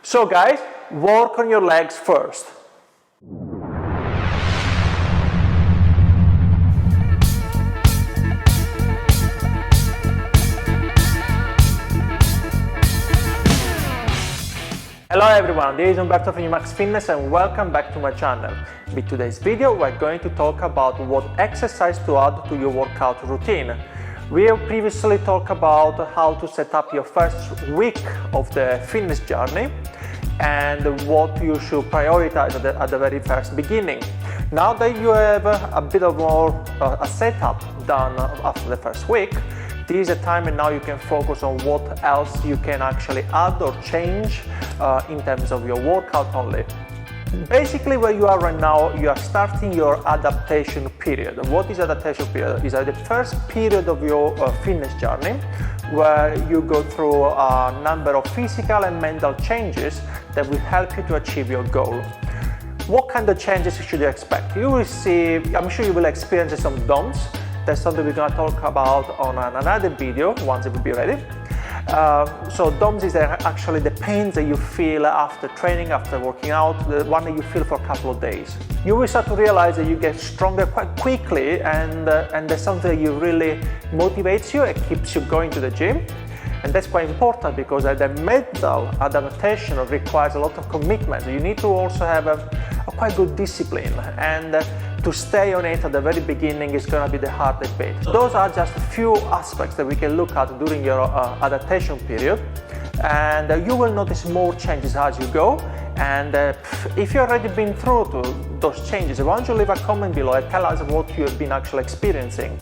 So guys, work on your legs first. Hello everyone, this is Umberto from Max Fitness and welcome back to my channel. In today's video we're going to talk about what exercise to add to your workout routine. We have previously talked about how to set up your first week of the fitness journey and what you should prioritize at the very first beginning. Now that you have a bit of more a setup done after the first week, this is a time and now you can focus on what else you can actually add or change in terms of your workout only. Basically where you are right now, you are starting your adaptation period. What is adaptation period? It's the first period of your fitness journey where you go through a number of physical and mental changes that will help you to achieve your goal. What kind of changes should you expect? You will see, I'm sure you will experience some DOMs. That's something we're going to talk about on another video once it will be ready. So DOMs is actually the pains that you feel after training, after working out, the one that you feel for a couple of days. You will start to realize that you get stronger quite quickly and that's something that really motivates you and keeps you going to the gym. And that's quite important because the mental adaptation requires a lot of commitment. You need to also have a quite good discipline, and to stay on it at the very beginning is going to be the hardest bit. Those are just a few aspects that we can look at during your adaptation period, and you will notice more changes as you go. And if you've already been through those changes, why don't you leave a comment below and tell us what you have been actually experiencing.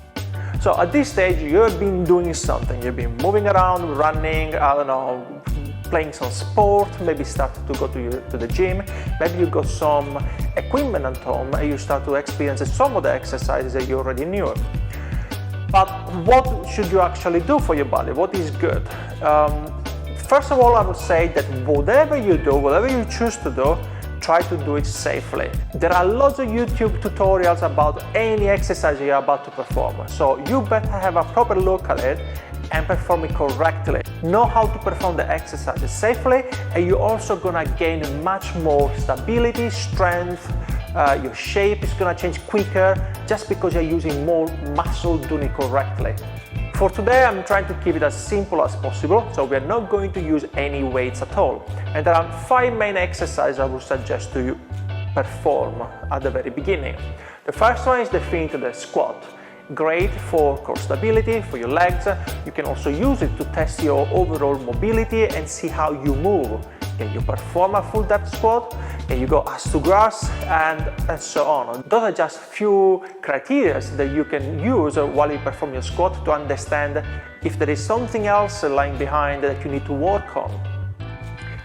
So at this stage, you have been doing something. You've been moving around, running, I don't know, playing some sport, maybe started to go to the gym, maybe you got some equipment at home and you start to experience some of the exercises that you already knew. But what should you actually do for your body? What is good? First of all, I would say that whatever you do, whatever you choose to do, try to do it safely. There are lots of YouTube tutorials about any exercise you're about to perform, so you better have a proper look at it and perform it correctly. Know how to perform the exercises safely, and you're also gonna gain much more stability, strength, your shape is gonna change quicker just because you're using more muscle doing it correctly. For today, I'm trying to keep it as simple as possible, so we're not going to use any weights at all. And there are 5 main exercises I would suggest to you perform at the very beginning. The first one is the feint squat. Great for core stability, for your legs. You can also use it to test your overall mobility and see how you move. Can you perform a full depth squat? Can you go ass to grass? And so on. Those are just few criteria that you can use while you perform your squat to understand if there is something else lying behind that you need to work on.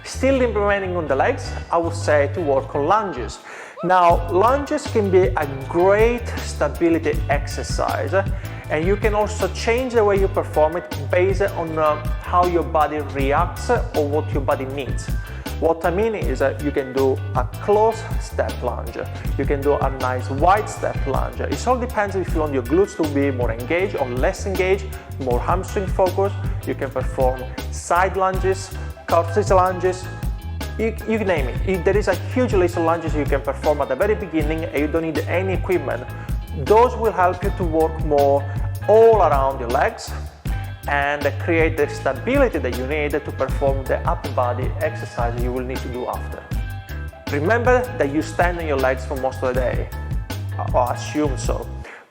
Still implementing on the legs, I would say to work on lunges. Now, lunges can be a great stability exercise, and you can also change the way you perform it based on how your body reacts or what your body needs. What I mean is that you can do a close step lunge, you can do a nice wide step lunge. It all depends if you want your glutes to be more engaged or less engaged, more hamstring focus. You can perform side lunges, curtsies lunges, you name it. There is a huge list of lunges you can perform at the very beginning and you don't need any equipment. Those will help you to work more all around your legs and create the stability that you need to perform the upper body exercise you will need to do after. Remember that you stand on your legs for most of the day, or assume so.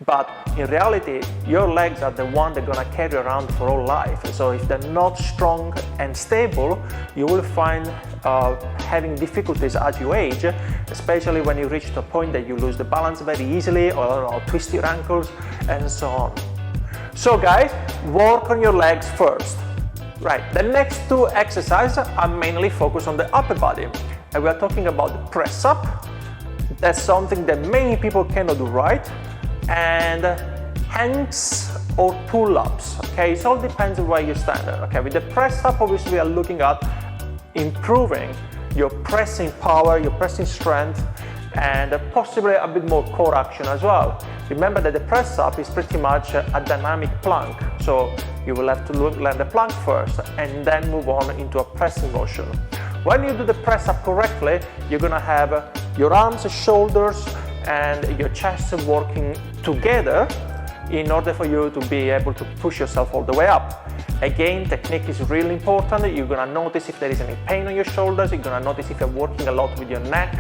But in reality, your legs are the one they're gonna carry around for all life. So if they're not strong and stable, you will find having difficulties as you age, especially when you reach to a point that you lose the balance very easily or twist your ankles and so on. So guys, work on your legs first. Right, the next 2 exercises are mainly focused on the upper body. And we are talking about the press up. That's something that many people cannot do right. And hangs or pull-ups, okay? It all depends on where you stand, okay? With the press up, obviously we are looking at improving your pressing power, your pressing strength, and possibly a bit more core action as well. Remember that the press up is pretty much a dynamic plank, so you will have to learn the plank first and then move on into a pressing motion. When you do the press up correctly, you're gonna have your arms, shoulders, and your chest working together in order for you to be able to push yourself all the way up. Again, technique is really important. You're gonna notice if there is any pain on your shoulders. You're gonna notice if you're working a lot with your neck.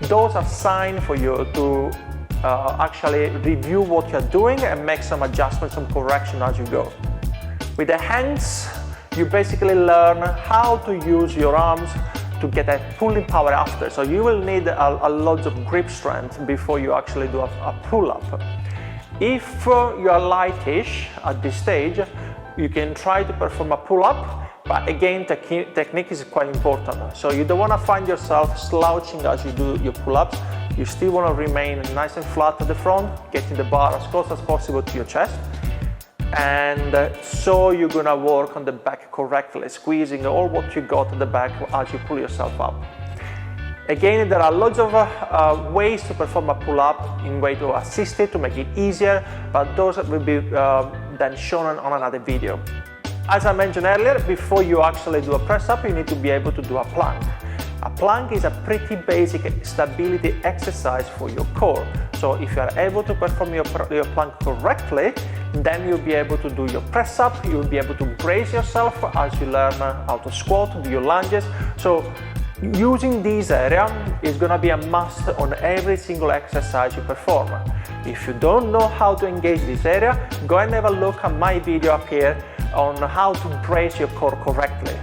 Those are signs for you to actually review what you're doing and make some adjustments, some correction as you go. With the hands, you basically learn how to use your arms to get a pulling power after. So you will need a lot of grip strength before you actually do a pull-up. If you are lightish at this stage, you can try to perform a pull-up, but again, technique is quite important. So you don't want to find yourself slouching as you do your pull-ups. You still want to remain nice and flat at the front, getting the bar as close as possible to your chest. And so you're going to work on the back correctly, squeezing all what you got at the back as you pull yourself up. Again, there are lots of ways to perform a pull-up in way to assist it, to make it easier, but those will be then shown on another video. As I mentioned earlier, before you actually do a press-up, you need to be able to do a plank. A plank is a pretty basic stability exercise for your core. So if you are able to perform your plank correctly, then you'll be able to do your press-up, you'll be able to brace yourself as you learn how to squat, do your lunges. So using this area is going to be a must on every single exercise you perform. If you don't know how to engage this area, go and have a look at my video up here on how to brace your core correctly.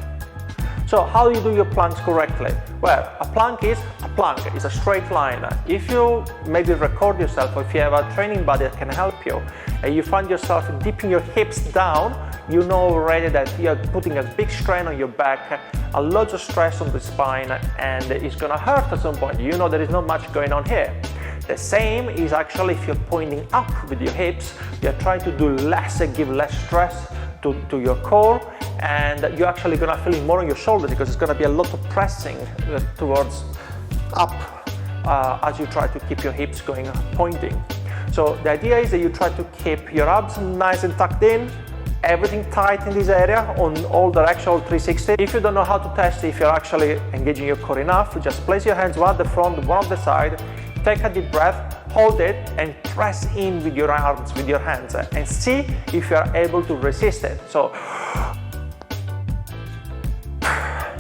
So how do you do your planks correctly? Well, a plank is a straight line. If you maybe record yourself, or if you have a training buddy that can help you, and you find yourself dipping your hips down, you know already that you're putting a big strain on your back, a lot of stress on the spine, and it's gonna hurt at some point. You know there is not much going on here. The same is actually if you're pointing up with your hips, you're trying to do less and give less stress to your core, and you're actually gonna feel it more on your shoulders because it's gonna be a lot of pressing towards up as you try to keep your hips going pointing. So the idea is that you try to keep your abs nice and tucked in, everything tight in this area on all directions, all 360. If you don't know how to test if you're actually engaging your core enough, just place your hands one at the front, one at the side, take a deep breath, hold it and press in with your arms, with your hands, and see if you are able to resist it. So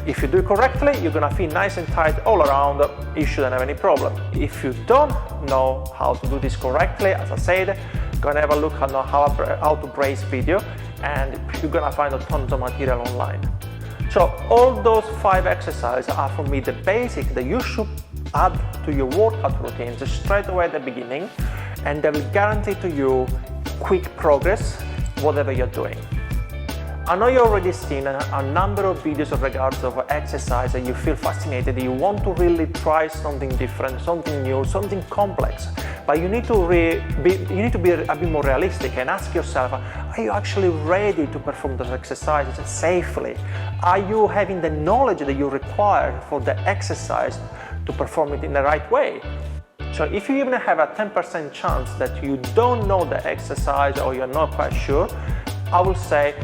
if you do it correctly, you're gonna feel nice and tight all around. You shouldn't have any problem. If you don't know how to do this correctly, as I said, go and have a look at how to brace video, and you're gonna find a tons of material online. So all those 5 exercises are for me the basic that you should add to your workout routines straight away at the beginning, and they will guarantee to you quick progress whatever you're doing. I know you've already seen a number of videos in regards of exercise and you feel fascinated, you want to really try something different, something new, something complex, but you need to be a bit more realistic and ask yourself, are you actually ready to perform those exercises safely? Are you having the knowledge that you require for the exercise to perform it in the right way? So if you even have a 10% chance that you don't know the exercise or you're not quite sure, I will say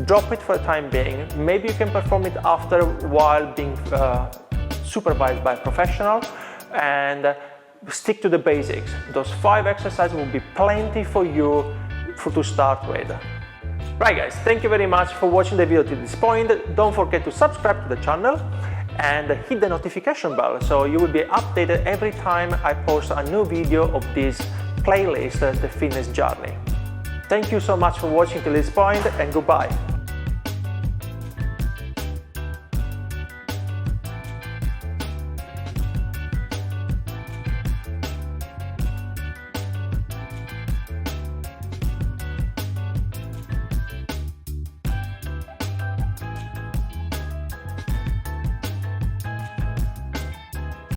drop it for the time being. Maybe you can perform it after while being supervised by a professional, and stick to the basics. Those 5 exercises will be plenty for you to start with. Right guys, thank you very much for watching the video to this point. Don't forget to subscribe to the channel and hit the notification bell so you will be updated every time I post a new video of this playlist, The Fitness Journey. Thank you so much for watching till this point, and goodbye.